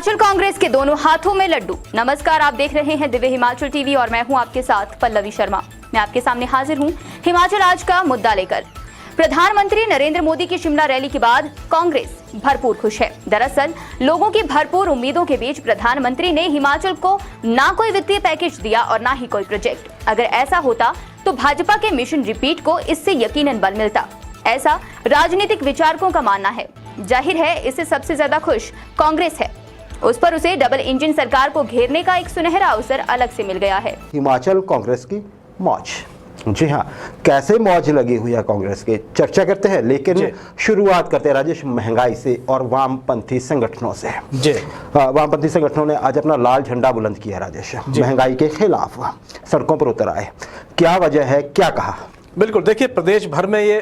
हिमाचल कांग्रेस के दोनों हाथों में लड्डू। नमस्कार, आप देख रहे हैं दिव्य हिमाचल टीवी और मैं हूं आपके साथ पल्लवी शर्मा। मैं आपके सामने हाजिर हूं हिमाचल आज का मुद्दा लेकर। प्रधानमंत्री नरेंद्र मोदी की शिमला रैली के बाद कांग्रेस भरपूर खुश है। दरअसल लोगों की भरपूर उम्मीदों के बीच प्रधानमंत्री ने हिमाचल को ना कोई वित्तीय पैकेज दिया और ना ही कोई प्रोजेक्ट। अगर ऐसा होता तो भाजपा के मिशन रिपीट को इससे यकीनन बल मिलता, ऐसा राजनीतिक विचारकों का मानना है। जाहिर है इससे सबसे ज्यादा खुश कांग्रेस है। उस पर उसे डबल इंजन सरकार को घेरने का एक सुनहरा अवसर अलग से मिल गया है। हिमाचल कांग्रेस की मौज, जी हाँ, कैसे मौज लगी हुई है कांग्रेस के, चर्चा करते हैं। लेकिन शुरुआत करते हैं राजेश महंगाई से और वामपंथी संगठनों से। वामपंथी संगठनों ने आज अपना लाल झंडा बुलंद किया राजेश, महंगाई के खिलाफ सड़कों पर उतर आए। क्या वजह है, क्या कहा? बिल्कुल, देखिए प्रदेश भर में ये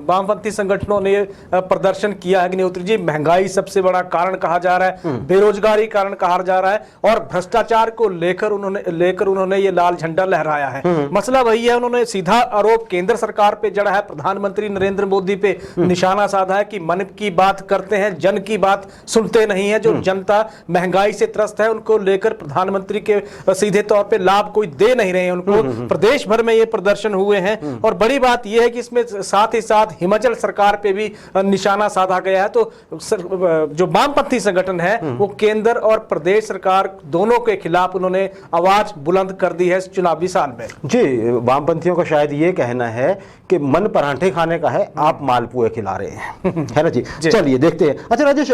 वामपंथी संगठनों ने ये प्रदर्शन किया है अग्निहोत्री जी। महंगाई सबसे बड़ा कारण कहा जा रहा है, बेरोजगारी कारण कहा जा रहा है और भ्रष्टाचार को लेकर उन्होंने ये लाल झंडा लहराया है। मसला वही है, उन्होंने सीधा आरोप केंद्र सरकार पे जड़ा है, प्रधानमंत्री नरेंद्र मोदी पे निशाना साधा है कि मन की बात करते हैं, जन की बात सुनते नहीं है। जो जनता महंगाई से त्रस्त है उनको लेकर प्रधानमंत्री के सीधे तौर पर लाभ कोई दे नहीं रहे हैं उनको। प्रदेश भर में ये प्रदर्शन हुए हैं और बड़ी बात यह है कि इसमें साथ ही साथ हिमाचल सरकार पे भी निशाना साधा गया है। तो जो वामपंथी संगठन है वो केंद्र और प्रदेश सरकार दोनों के खिलाफ उन्होंने आवाज बुलंद कर दी है इस चुनावी साल में। जी, वामपंथियों का शायद ये कहना है कि मन परांठे खाने का है, आप मालपुए खिला रहे हैं, है ना जी। चलिए देखते हैं। अच्छा राजेश,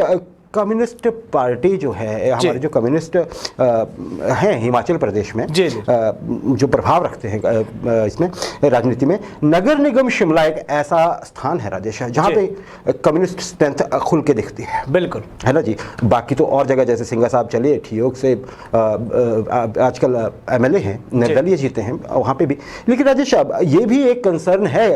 कम्युनिस्ट पार्टी जो है, हमारे जो कम्युनिस्ट हैं हिमाचल प्रदेश में, जो प्रभाव रखते हैं इसमें राजनीति में, नगर निगम शिमला एक ऐसा स्थान है राजेश जहाँ पे कम्युनिस्ट स्ट्रेंथ खुल के दिखती है। बिल्कुल, है ना जी। बाकी तो और जगह जैसे सिंघा साहब चलिए, ठियोग से आजकल एमएलए हैं, निर्दलीय जीते हैं वहाँ पे भी। लेकिन राजेश ये भी एक कंसर्न है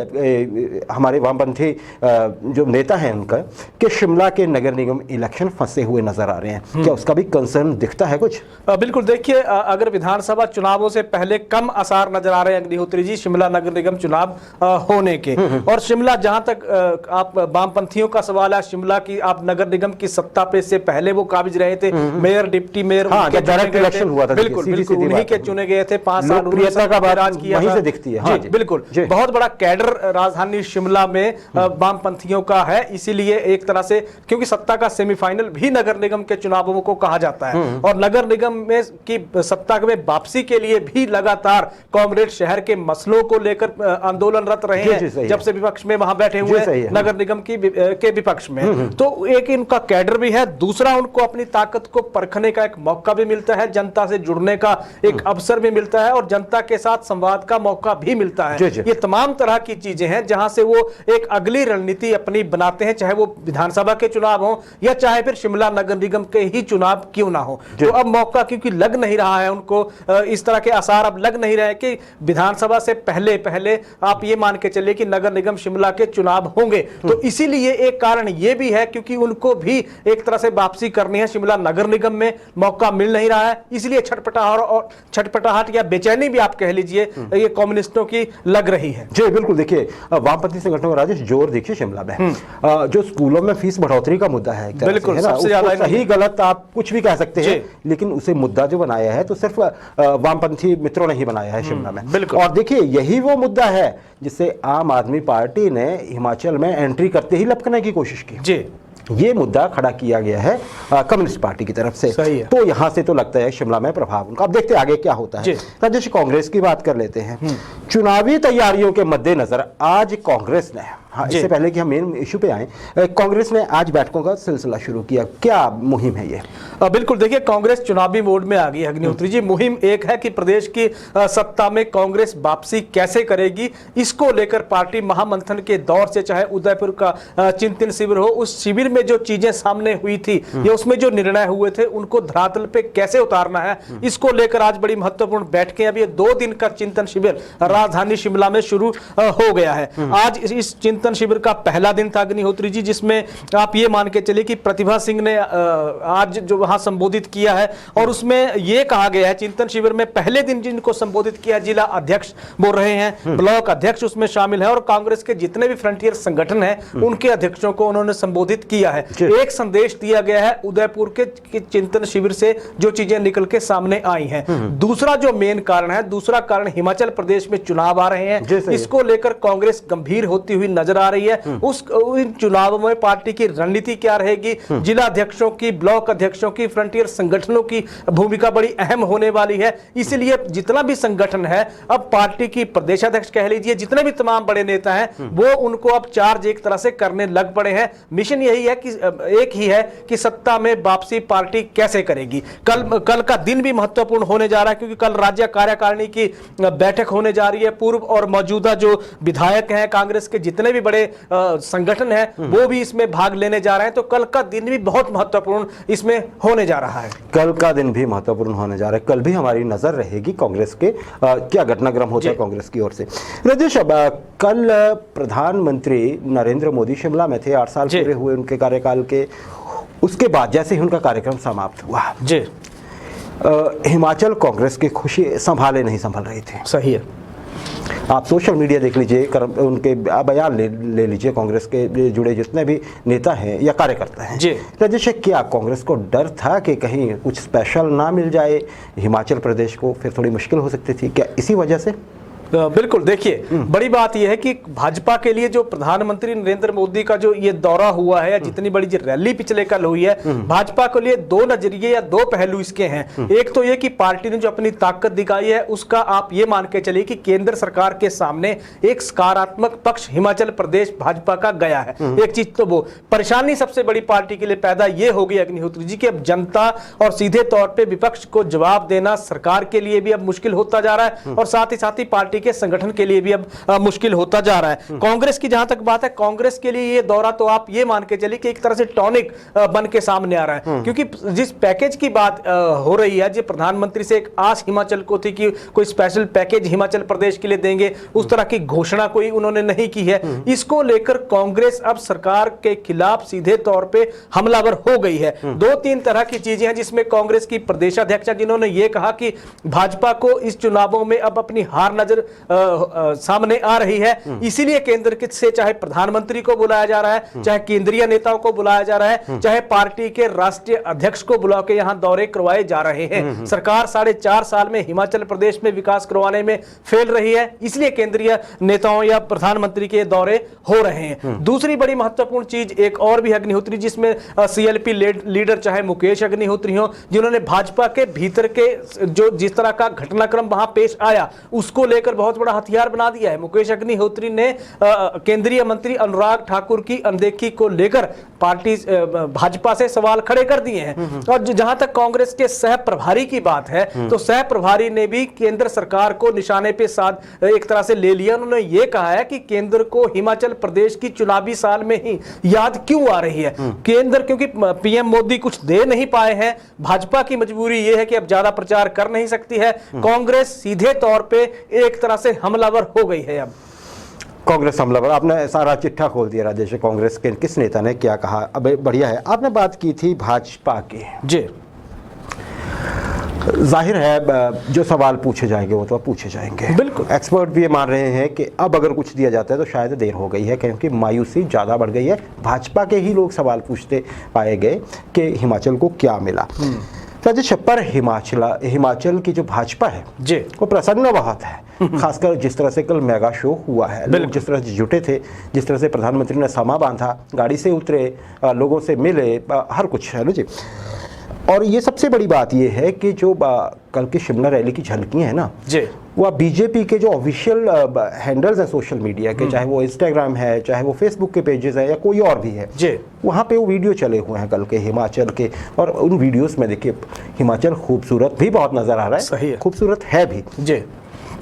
हमारे वामपंथी जो नेता हैं उनका कि शिमला के नगर निगम इलेक्शन फंसे हुए नजर आ रहे हैं। क्या उसका भी कंसर्न दिखता है कुछ? बिल्कुल, देखिए अगर विधानसभा चुनावों से पहले कम आसार नजर आ रहे हैं अग्निहोत्री जी शिमला नगर निगम चुनाव होने के। और शिमला, जहां तक आप वामपंथियों का सवाल है, शिमला की आप नगर निगम की सत्ता पे से पहले वो काबिज रहे थे, mayor deputy mayor direct election हुआ था। बिल्कुल बिल्कुल, उन्हीं के चुने गए थे। 5 साल राज किया, वहीं से दिखती है। बिल्कुल, बहुत बड़ा कैडर राजधानी शिमला में वामपंथियों का है। इसीलिए एक तरह से, क्योंकि सत्ता का सेमीफाइनल भी नगर निगम के चुनावों को कहा जाता है और नगर निगम में की सत्ता में वापसी के लिए भी लगातार कांग्रेस शहर के मसलों को लेकर आंदोलनरत रहे हैं। जब से विपक्ष में वहां बैठे हुए हैं नगर निगम के विपक्ष में, तो एक इनका कैडर भी है। दूसरा, उनको अपनी ताकत को परखने का एक मौका भी मिलता है, जनता से जुड़ने का एक अवसर भी मिलता है और जनता के साथ संवाद का मौका भी मिलता है। ये तमाम तरह की चीजें हैं जहां से वो एक अगली रणनीति अपनी बनाते हैं, चाहे वो विधानसभा के चुनाव हो या चाहे फिर शिमला नगर निगम के ही चुनाव क्यों ना हो। तो अब मौका क्योंकि लग नहीं रहा है उनको, इस तरह के आसार अब लग नहीं रहे कि विधानसभा से पहले आप ये मान के चलिए कि नगर निगम शिमला के चुनाव होंगे। तो इसीलिए एक कारण ये भी है क्योंकि उनको भी एक तरह से वापसी करनी है शिमला नगर निगम में, मौका मिल नहीं रहा है। इसलिए छटपटाहट या बेचैनी भी आप कह लीजिए ये कम्युनिस्टों की लग रही है। जी बिल्कुल, देखिए वामपंथी संगठनों का राजेश जोर देखिए शिमला में जो स्कूलों में फीस बढ़ोतरी का मुद्दा है, बिल्कुल सबसे ज्यादा सही गलत आप कुछ भी कह सकते हैं, लेकिन उसे मुद्दा जो बनाया है तो सिर्फ वामपंथी मित्रों ने ही बनाया है शिमला में। और देखिए यही वो मुद्दा है जिससे आम आदमी पार्टी ने हिमाचल में एंट्री करते ही लपकने की कोशिश की। ये मुद्दा खड़ा किया गया है कम्युनिस्ट पार्टी की तरफ से। तो यहां से तो लगता है शिमला में प्रभाव उनका। अब देखते हैं आगे क्या होता है। राजेश, कांग्रेस की बात कर लेते हैं। चुनावी तैयारियों के मद्देनजर आज कांग्रेस ने, इससे पहले कि हम मेन इशू पे आए, कांग्रेस ने आज बैठकों का सिलसिला शुरू किया। क्या मुहिम है ये? बिल्कुल, देखिए कांग्रेस चुनावी मोड में आ गई अग्निहोत्री जी। मुहिम एक है कि प्रदेश की सत्ता में कांग्रेस वापसी कैसे करेगी, इसको लेकर पार्टी महामंथन के दौर से, चाहे उदयपुर का चिंतन शिविर हो, उस शिविर में जो चीजें सामने हुई थी या उसमें जो निर्णय हुए थे उनको धरातल पे कैसे उतारना है, इसको लेकर आज बड़ी महत्वपूर्ण बैठकें, अब ये 2 दिन का चिंतन शिविर राजधानी शिमला में शुरू हो गया है। आज इस चिंतन चिंतन शिविर का पहला दिन था अग्निहोत्री जी, जिसमें आप ये मान के चलिए कि प्रतिभा सिंह ने आज जो वहां संबोधित किया है, और उसमें ये कहा गया है चिंतन शिविर में पहले दिन जिनको संबोधित किया जिला अध्यक्ष बोल रहे हैं, ब्लॉक अध्यक्ष उसमें शामिल है, और कांग्रेस के जितने भी फ्रंटियर संगठन हैं उनके अध्यक्षों को उन्होंने संबोधित किया है। एक संदेश दिया गया है उदयपुर के चिंतन शिविर से जो चीजें निकल के सामने आई हैं। दूसरा जो मेन कारण है, दूसरा कारण हिमाचल प्रदेश में चुनाव आ रहे हैं, इसको लेकर कांग्रेस गंभीर होती हुई नजर आ रही है। उन चुनावों में पार्टी की रणनीति क्या रहेगी, जिला अध्यक्षों की, ब्लॉक अध्यक्षों की, फ्रंटियर संगठनों की भूमिका बड़ी अहम होने वाली है। इसलिए जितना भी संगठन है, अब पार्टी की प्रदेशाध्यक्ष कह लीजिए, जितने भी तमाम बड़े नेता हैं, वो उनको अब चार्ज एक तरह से करने लग पड़े हैं। मिशन यही है कि एक ही है कि सत्ता में वापसी पार्टी कैसे करेगी। कल का दिन भी महत्वपूर्ण होने जा रहा है, क्योंकि कल राज्य कार्यकारिणी की बैठक होने जा रही है। पूर्व और मौजूदा जो विधायक हैं, कांग्रेस के जितने भी बड़े संगठन हैं, वो भी इसमें भाग लेने जा रहे हैं। तो कल का दिन भी बहुत महत्वपूर्ण इसमें होने जा रहा है। कल का दिन भी महत्वपूर्ण होने जा रहा है। कल भी हमारी नजर रहेगी कांग्रेस के क्या घटनाक्रम होता है कांग्रेस की ओर से। राजेश, कल प्रधानमंत्री नरेंद्र मोदी शिमला में थे, 8 साल पूरे हुए उनके कार्यकाल के। उसके बाद जैसे ही उनका कार्यक्रम समाप्त हुआ जी, हिमाचल कांग्रेस की खुशी संभाल रही थी। सही है। आप सोशल मीडिया देख लीजिए, उनके बयान ले लीजिए, कांग्रेस के जुड़े जितने भी नेता हैं या कार्यकर्ता हैं जी। राजेश, क्या कांग्रेस को डर था कि कहीं कुछ स्पेशल ना मिल जाए हिमाचल प्रदेश को, फिर थोड़ी मुश्किल हो सकती थी क्या इसी वजह से? बिल्कुल, देखिए बड़ी बात यह है कि भाजपा के लिए जो प्रधानमंत्री नरेंद्र मोदी का जो ये दौरा हुआ है, या जितनी बड़ी जो रैली पिछले कल हुई है, भाजपा के लिए दो नजरिए या दो पहलू इसके हैं। एक तो ये कि पार्टी ने जो अपनी ताकत दिखाई है, उसका आप ये मान के चलिए कि केंद्र सरकार के सामने एक सकारात्मक पक्ष हिमाचल प्रदेश भाजपा का गया है। एक चीज तो वो परेशानी सबसे बड़ी पार्टी के लिए पैदा ये हो गई अग्निहोत्री जी की, अब जनता और सीधे तौर पर विपक्ष को जवाब देना सरकार के लिए भी अब मुश्किल होता जा रहा है, और साथ ही पार्टी के संगठन के लिए भी अब मुश्किल होता जा रहा है। कांग्रेस की जहां तक बात है, कांग्रेस के लिए ये दौरा तो आप ये मान के चलिए कि एक तरह से टॉनिक बन के सामने आ रहा है, क्योंकि जिस पैकेज की बात हो रही है, जो प्रधानमंत्री से एक आस हिमाचल को थी कि कोई स्पेशल पैकेज हिमाचल प्रदेश के लिए देंगे, उस तरह की घोषणा कोई उन्होंने नहीं की है। इसको लेकर कांग्रेस अब सरकार के खिलाफ सीधे तौर पे हमलावर हो गई है। 2-3 तरह की चीजें हैं जिसमें कांग्रेस की प्रदेशाध्यक्ष जिन्होंने ये कहा कि भाजपा को इस चुनावों में अब अपनी हार नजर सामने आ रही है, इसीलिए केंद्र से चाहे प्रधानमंत्री को बुलाया जा रहा है, चाहे केंद्रीय नेताओं को बुलाया जा रहा है, चाहे पार्टी के राष्ट्रीय अध्यक्ष को बुला के यहां दौरे करवाए जा रहे हैं। सरकार 4.5 साल में हिमाचल प्रदेश में विकास करवाने में फेल रही है, इसलिए केंद्रीय नेताओं या प्रधानमंत्री के दौरे हो रहे हैं। दूसरी बड़ी महत्वपूर्ण चीज एक और भी अग्निहोत्री, जिसमें सीएलपी लीडर चाहे मुकेश अग्निहोत्री हो, जिन्होंने भाजपा के भीतर के जो जिस तरह का घटनाक्रम वहां पेश आया, उसको लेकर बहुत बड़ा हथियार बना दिया है। मुकेश अग्निहोत्री ने केंद्रीय मंत्री अनुराग ठाकुर की अनदेखी को लेकर पार्टी भाजपा से सवाल खड़े कर दिए हैं। और जहां तक कांग्रेस के सह प्रभारी की बात है, तो सह प्रभारी ने भी केंद्र सरकार को निशाने पे साथ एक तरह से ले लिया। उन्होंने ये कहा है कि केंद्र को हिमाचल प्रदेश की चुनावी साल में ही याद क्यों आ रही है। केंद्र क्योंकि पीएम मोदी कुछ दे नहीं पाए हैं, भाजपा की मजबूरी यह है कि अब ज्यादा प्रचार कर नहीं सकती है। कांग्रेस सीधे तौर पे एक तरह से हमलावर हो गई है। अब कांग्रेस हमलावर, आपने सारा चिट्ठा खोल दिया राजेश, कांग्रेस के किस नेता ने क्या कहा। अब बढ़िया है, आपने बात की थी भाजपा की जी। जाहिर है जो सवाल पूछे जाएंगे वो तो पूछे जाएंगे, बिल्कुल। एक्सपर्ट भी ये मान रहे हैं कि अब अगर कुछ दिया जाता है तो शायद देर हो गई है, क्योंकि मायूसी ज़्यादा बढ़ गई है। भाजपा के ही लोग सवाल पूछते पाए गए कि हिमाचल को क्या मिला। राजेश, पर हिमाचल की जो भाजपा है जी, वो प्रसन्न बहुत है, खासकर जिस तरह से कल मेगा शो हुआ है, लोग जिस तरह से जुटे थे, जिस तरह से प्रधानमंत्री ने समा बांधा, गाड़ी से उतरे, लोगों से मिले, हर कुछ है ना जी। और ये सबसे बड़ी बात ये है कि जो कल की शिमला रैली की झलकियां है ना जी, वह बीजेपी के जो ऑफिशियल हैंडल्स हैं सोशल मीडिया के, चाहे वो इंस्टाग्राम है, चाहे वो फेसबुक के पेजेस है, या कोई और भी है जी, वहाँ पे वो वीडियो चले हुए हैं कल के हिमाचल के। और उन वीडियोस में देखिए हिमाचल खूबसूरत भी बहुत नजर आ रहा है, सही है, खूबसूरत है भी जी,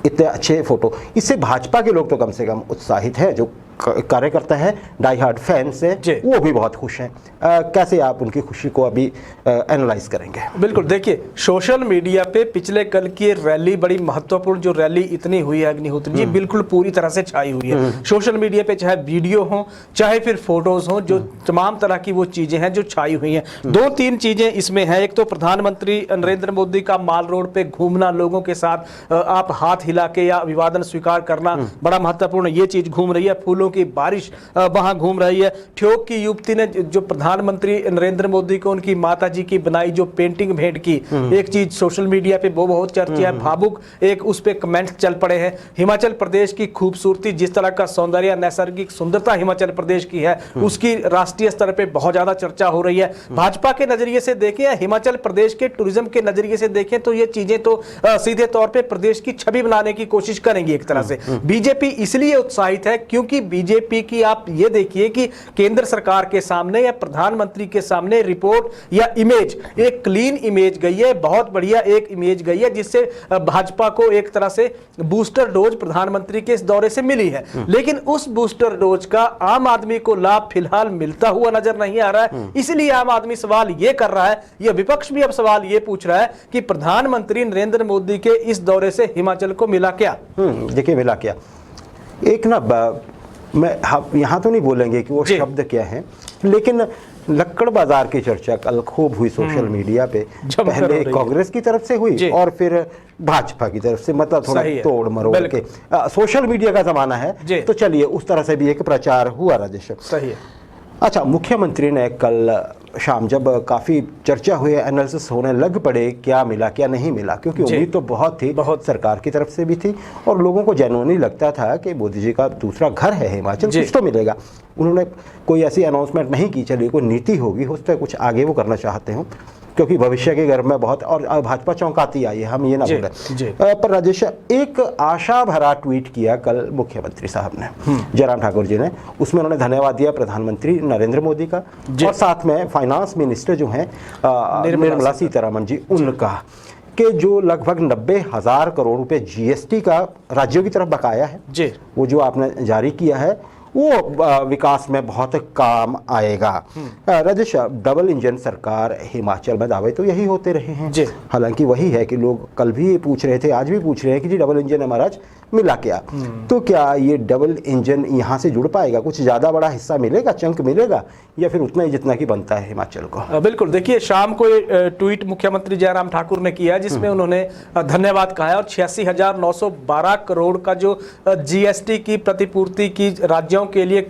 इतने अच्छे फोटो। इससे भाजपा के लोग तो कम से कम उत्साहित हैं, जो कार्यकर्ता है, डाई हार्ड फैंस है, वो भी बहुत खुश हैं। कैसे आप उनकी खुशी को अभी एनालाइज करेंगे? बिल्कुल, देखिए सोशल मीडिया पे पिछले कल की रैली, बड़ी महत्वपूर्ण जो रैली इतनी हुई है अग्निहोत्री जी, बिल्कुल पूरी तरह से छाई हुई है सोशल मीडिया पे, चाहे वीडियो हो चाहे फिर फोटोज हो, जो तमाम तरह की वो चीजें हैं जो छाई हुई हैं। दो तीन चीजें इसमें हैं। एक तो प्रधानमंत्री नरेंद्र मोदी का माल रोड पे घूमना, लोगों के साथ आप हाथ हिला के या अभिवादन स्वीकार करना, बड़ा महत्वपूर्ण ये चीज घूम रही है। फूलों की बारिश वहां घूम रही है। ठियोग की युवती ने जो प्रधानमंत्री नरेंद्र मोदी को उनकी माता जी की बनाई जो पेंटिंग भेंट की, एक चीज सोशल मीडिया पे वो बहुत चर्चा है, भावुक एक उस पे कमेंट चल पड़े हैं। हिमाचल प्रदेश की खूबसूरती, जिस तरह का सौंदर्य, नैसर्गिक सुंदरता हिमाचल प्रदेश की है, उसकी राष्ट्रीय स्तर पे बहुत ज्यादा चर्चा हो रही है। भाजपा के नजरिए से देखें या हिमाचल प्रदेश के टूरिज्म के नजरिए से देखें तो ये चीजें तो सीधे तौर पे प्रदेश की छवि बनाने की कोशिश करेंगी एक तरह से। बीजेपी इसलिए उत्साहित है क्योंकि बीजेपी की आप ये देखिए कि केंद्र सरकार के सामने या प्रधानमंत्री के सामने रिपोर्ट या इमेज, एक क्लीन इमेज गई है, बहुत बढ़िया एक इमेज गई है, जिससे भाजपा को एक तरह से बूस्टर डोज प्रधानमंत्री के इस दौरे से मिली है। लेकिन उस बूस्टर डोज का आम आदमी को लाभ फिलहाल मिलता हुआ नजर नहीं आ रहा है। इसलिए आम आदमी सवाल यह कर रहा है, यह विपक्ष भी अब सवाल यह पूछ रहा है कि प्रधानमंत्री नरेंद्र मोदी के इस दौरे से हिमाचल को मिला क्या? देखिए मिला क्या, एक ना मैं यहाँ तो नहीं बोलेंगे कि वो शब्द क्या है, लेकिन लक्कड़ बाजार की चर्चा कल खूब हुई सोशल मीडिया पे। पहले कांग्रेस की तरफ से हुई और फिर भाजपा की तरफ से, मतलब थोड़ा तोड़ मरोड़ के। सोशल मीडिया का जमाना है तो चलिए उस तरह से भी एक प्रचार हुआ। राजेश, सही है। अच्छा, मुख्यमंत्री ने कल शाम जब काफ़ी चर्चा हुई, एनालिसिस होने लग पड़े क्या मिला क्या नहीं मिला, क्योंकि उम्मीद तो बहुत थी, बहुत सरकार की तरफ से भी थी और लोगों को जेन्युइनली लगता था कि मोदी जी का दूसरा घर है हिमाचल, कुछ तो मिलेगा। उन्होंने कोई ऐसी अनाउंसमेंट नहीं की, चलिए कोई नीति होगी, हो सकता है कुछ आगे वो करना चाहते हो, क्योंकि भविष्य के घर में बहुत, और भाजपा चौंकाती आई है, हम ये ना बोले। पर राजेश, एक आशा भरा ट्वीट किया कल मुख्यमंत्री साहब ने, जयराम ठाकुर जी ने। उसमें उन्होंने धन्यवाद दिया प्रधानमंत्री नरेंद्र मोदी का और साथ में फाइनेंस मिनिस्टर जो हैं निर्मला सीतारमण जी, उनका, कि जो लगभग 90,000 करोड़ रुपए जीएसटी का राज्यों की तरफ बकाया है, वो जो आपने जारी किया है वो विकास में बहुत काम आएगा। राजेश, डबल इंजन सरकार हिमाचल में दावे तो यही होते रहे हैं। हालांकि वही है कि लोग कल भी पूछ रहे थे, आज भी पूछ रहे हैं कि जी डबल इंजन है महाराज, मिला क्या? तो क्या ये डबल इंजन यहाँ से जुड़ पाएगा? कुछ ज़्यादा बड़ा हिस्सा मिलेगा, चंक मिलेगा, या फिर उतना ही जितना कि बनता है हिमाचल को? बिल्कुल, देखिए शाम को ट्वीट मुख्यमंत्री जयराम ठाकुर ने किया जिसमें उन्होंने धन्यवाद कहा है और 86,912 करोड़ का जो जीएसटी की प्रतिपूर्ति की राज्यों के लिए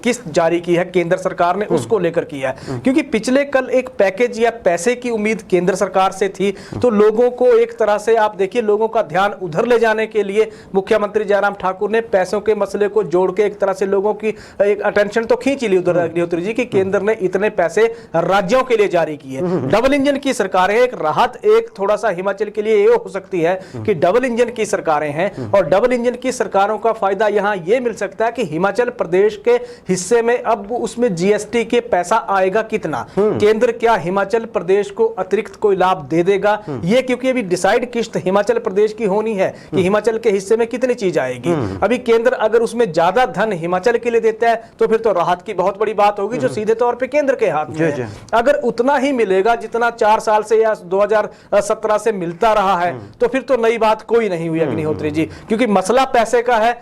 किस्त जारी की है केंद्र सरकार ने, उसको लेकर किया है। क्योंकि पिछले कल एक पैकेज या पैसे की उम्मीद केंद्र सरकार से थी, तो लोगों को एक तरह से आप देखिए लोगों का ध्यान उधर ले जाने के लिए मुख्यमंत्री जयराम ठाकुर ने पैसों के मसले को जोड़ के एक तरह से लोगों की एक अटेंशन तो खींच ली उधर अग्निहोत्री जी की केंद्र ने इतने पैसे राज्यों के लिए जारी किए। डबल इंजन की सरकार है, एक राहत एक थोड़ा सा हिमाचल के लिए ये हो सकती है कि डबल इंजन की सरकारें हैं और डबल इंजन की सरकारों का फायदा यहां ये मिल सकता है कि हिमाचल प्रदेश के हिस्से में अब उसमें जीएसटी के पैसा आएगा कितना, केंद्र क्या हिमाचल प्रदेश को अतिरिक्त कोई लाभ दे देगा, ये क्योंकि अभी डिसाइड किस्त हिमाचल प्रदेश की होनी है कि हिमाचल के हिस्से में कितनी चीज आएगी। अभी केंद्र अगर उसमें ज्यादा धन हिमाचल के लिए देता है तो फिर तो राहत की बहुत बड़ी बात होगी जो सीधे तौर पे केंद्र के हाथ में है। अगर उतना ही मिलेगा जितना 4 साल से या 2017 से मिलता रहा है तो फिर तो नई बात कोई नहीं हुई अग्निहोत्री जी, क्योंकि मसला पैसे का है,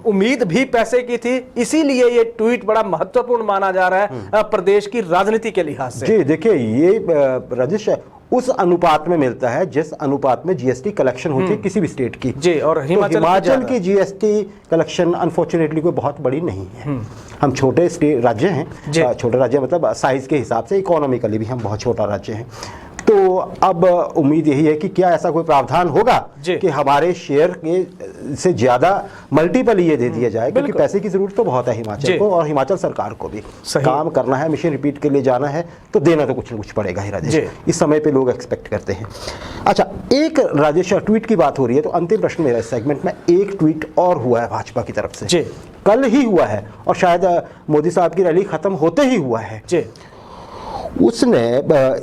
उम्मीद भी पैसे की थी, इसीलिए ये ट्वीट बड़ा महत्वपूर्ण माना जा रहा है प्रदेश की राजनीति के लिहाज से। जी देखिए, ये राजेश उस अनुपात में मिलता है जिस अनुपात में जीएसटी कलेक्शन होती है किसी भी स्टेट की। जी, और हिमाचल की जीएसटी कलेक्शन अनफॉर्चुनेटली कोई बहुत बड़ी नहीं है। हम छोटे स्टेट राज्य हैं, छोटे राज्य मतलब साइज के हिसाब से, इकोनॉमिकली भी हम बहुत छोटा राज्य हैं। तो अब उम्मीद यही है कि क्या ऐसा कोई प्रावधान होगा कि हमारे शेयर के से ज्यादा मल्टीपल ये दे दिया जाए, क्योंकि पैसे की जरूरत तो बहुत है हिमाचल को और हिमाचल सरकार को भी काम करना है, मिशन रिपीट के लिए जाना है तो देना तो कुछ न कुछ पड़ेगा ही राजेश, इस समय पे लोग एक्सपेक्ट करते हैं। अच्छा, एक राजेश ट्वीट की बात हो रही है तो अंतिम प्रश्न मेरा इस सेगमेंट में, एक ट्वीट और हुआ है भाजपा की तरफ से, कल ही हुआ है और शायद मोदी साहब की रैली खत्म होते ही हुआ है। उसने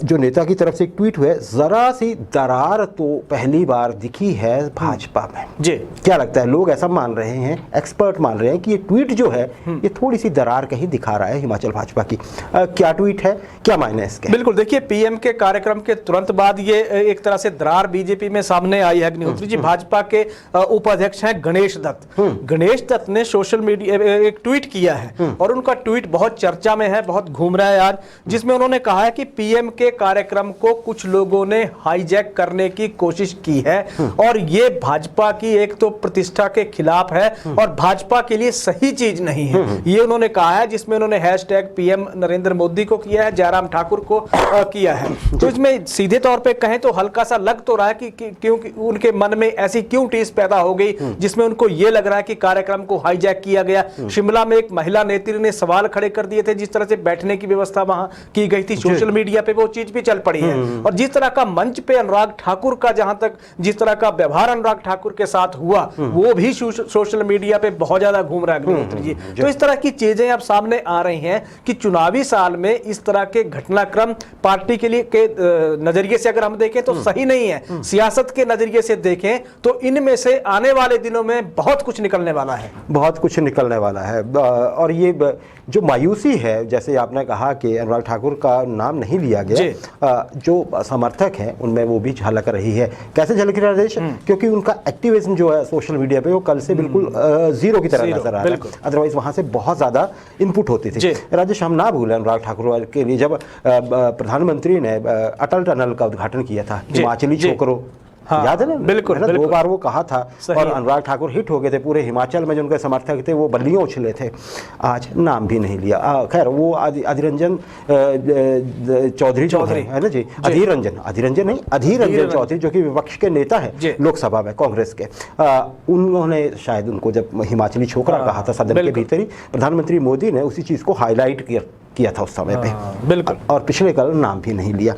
जो नेता की तरफ से एक ट्वीट हुआ है, जरा सी दरार तो पहली बार दिखी है भाजपा में। जी, क्या लगता है, लोग ऐसा मान रहे हैं, एक्सपर्ट मान रहे हैं कि ये ट्वीट जो है ये थोड़ी सी दरार कहीं दिखा रहा है हिमाचल भाजपा की। क्या ट्वीट है, क्या मायने इसके? बिल्कुल, देखिए पीएम के कार्यक्रम के तुरंत बाद ये एक तरह से दरार बीजेपी में सामने आई है। अग्निहोत्री जी भाजपा के उपाध्यक्ष हैं गणेश दत्त। गणेश दत्त ने सोशल मीडिया एक ट्वीट किया है और उनका ट्वीट बहुत चर्चा में है, बहुत घूम रहा है आज, जिसमें उन्होंने कहा है कि पीएम के कार्यक्रम को कुछ लोगों ने हाईजैक करने की कोशिश की है और ये भाजपा की एक तो प्रतिष्ठा के खिलाफ है और भाजपा के लिए सही चीज नहीं है, ये उन्होंने कहा है। जिसमें उन्होंने हैशटैग पीएम नरेंद्र मोदी को किया है, जयराम ठाकुर को किया है। तो इसमें सीधे तौर पे कहें तो हल्का सा लग तो रहा है कि क्योंकि उनके मन में ऐसी क्यों टीस पैदा हो गई जिसमें उनको ये लग रहा है कि कार्यक्रम को हाईजैक किया गया। शिमला में एक महिला नेत्री ने सवाल खड़े कर दिए थे, जिस तरह से बैठने की व्यवस्था वहां की गई थी, सोशल मीडिया पे वो चीज भी चल पड़ी है। और जिस तरह का मंच पे अनुराग ठाकुर का, जहां तक जिस तरह का व्यवहार अनुराग ठाकुर के साथ हुआ वो भी सोशल मीडिया पे बहुत ज्यादा घूम रहा है अग्निहोत्री जी। तो इस तरह की चीजें अब सामने आ रही हैं कि चुनावी साल में इस तरह के घटनाक्रम पार्टी के लिए के नजरिए से अगर हम देखें तो सही नहीं है। सियासत के नजरिए से देखें तो इनमें से आने वाले दिनों में बहुत कुछ निकलने वाला है, बहुत कुछ निकलने वाला है। और ये जो मायूसी है, जैसे आपने कहा कि अनुराग ठाकुर का नाम नहीं लिया गया, जो समर्थक हैं उनमें वो भी झलक रही है। कैसे झलक रही है राजेश? क्योंकि उनका एक्टिविज्म जो है सोशल मीडिया पे वो कल से बिल्कुल जीरो की तरह नजर आ रहा है। अदरवाइज वहां से बहुत ज्यादा इनपुट होती थी। राजेश, हम ना भूलें अनुराग ठाकुर के लिए जब प्रधानमंत्री ने अटल टनल का उद्घाटन किया था, हिमाचली छोकरों, याद है ना? बिल्कुल, 2 बार वो कहा था और अनुराग ठाकुर हिट हो गए थे। पूरे हिमाचल में जो उनके समर्थक थे वो बल्लियों उछले थे। आज नाम भी नहीं लिया। खैर, वो अधीर चौधरी है ना जी, अधीर रंजन चौधरी जो कि विपक्ष के नेता है लोकसभा में कांग्रेस के, उन्होंने शायद उनको जब हिमाचली छोकरा कहा था सदन के भीतर ही, प्रधानमंत्री मोदी ने उसी चीज को हाईलाइट किया था उस समय पे। बिल्कुल, और पिछले कल नाम भी नहीं लिया।